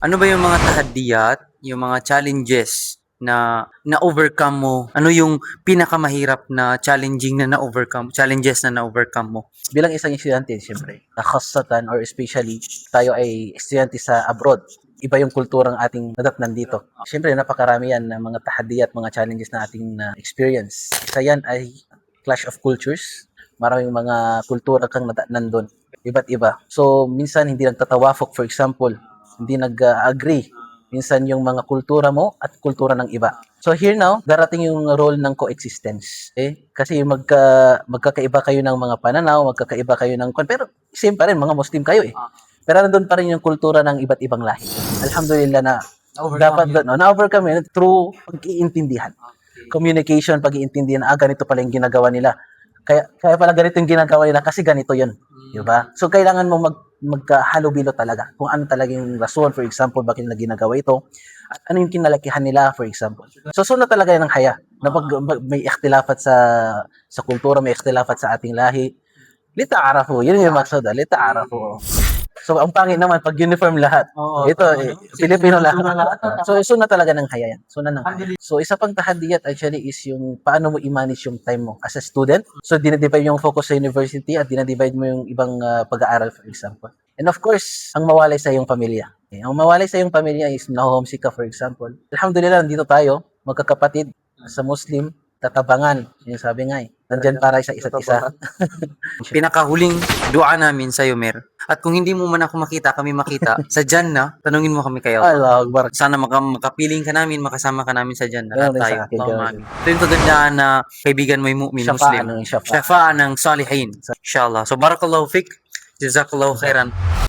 Ano ba yung mga tahadiyat, yung mga challenges na na-overcome mo? Ano yung pinakamahirap na challenges na na-overcome mo? Bilang isang estudyante, siyempre, khasatan or especially, tayo ay estudyante sa abroad. Iba yung kulturang ating nadatnan dito. Siyempre, napakarami yan ng mga tahadi at mga challenges na ating experience. Isa yan ay clash of cultures. Maraming mga kultura kang nadatnan doon. Iba't iba. So, minsan hindi nagtatawafok, for example. Hindi nag-agree. Minsan yung mga kultura mo at kultura ng iba. So here now, darating yung role ng coexistence. Kasi magkakaiba kayo ng mga pananaw, magkakaiba kayo ng pero same pa rin, mga Muslim kayo eh. Pero nandun pa rin yung kultura ng iba't ibang lahi. Alhamdulillah na dapat na-overcome yun through pag-iintindihan. Communication, pag-iintindihan, ganito pala yung ginagawa nila. Kaya pala ganito yung ginagawa nila kasi ganito yun. Diba? So kailangan mo magkahalubilo talaga. Kung ano talaga yung rason, for example, bakit nila ginagawa ito. At ano yung kinalakihan nila, for example. So sunod talaga yan ng haya. Na pag may ikhtilafat sa kultura, may ikhtilafat sa ating lahi. Lita'arafu. Yun yung maksud. Lita'arafu. So, ang pangit naman, pag uniform lahat. Ito, Pilipino lahat. So, sunod talaga ng haya yan. Sunod ng haya. So, isa pang tahadiyat actually is yung paano mo i-manage yung time mo as a student. So, dinadivide yung focus sa university at dinadivide mo yung ibang pag-aaral, for example. And of course, ang mawalay sa iyong pamilya. Ang mawalay sa iyong pamilya is na-homesick ka, for example. Alhamdulillah, nandito tayo, magkakapatid sa Muslim, tatabangan. Yung sabi nga nandyan para sa isa't isa. Pinakahuling dua namin sa iyo, Mer. At kung hindi mo man ako makita, kami makita, sa Jannah, tanungin mo kami kayo. Allahu Akbar. Sana makapiling ka namin, makasama ka namin sa Jannah. Ganun Lahat din tayo. sa akin, Allahumma ganun amin. Ito yung kagandaan na kaibigan mo yung mu'min, Muslim. Shafa'an ng shafa. Shafa'an ng salihin. Inshallah. So, barakallahu fik. Jazakallahu khairan.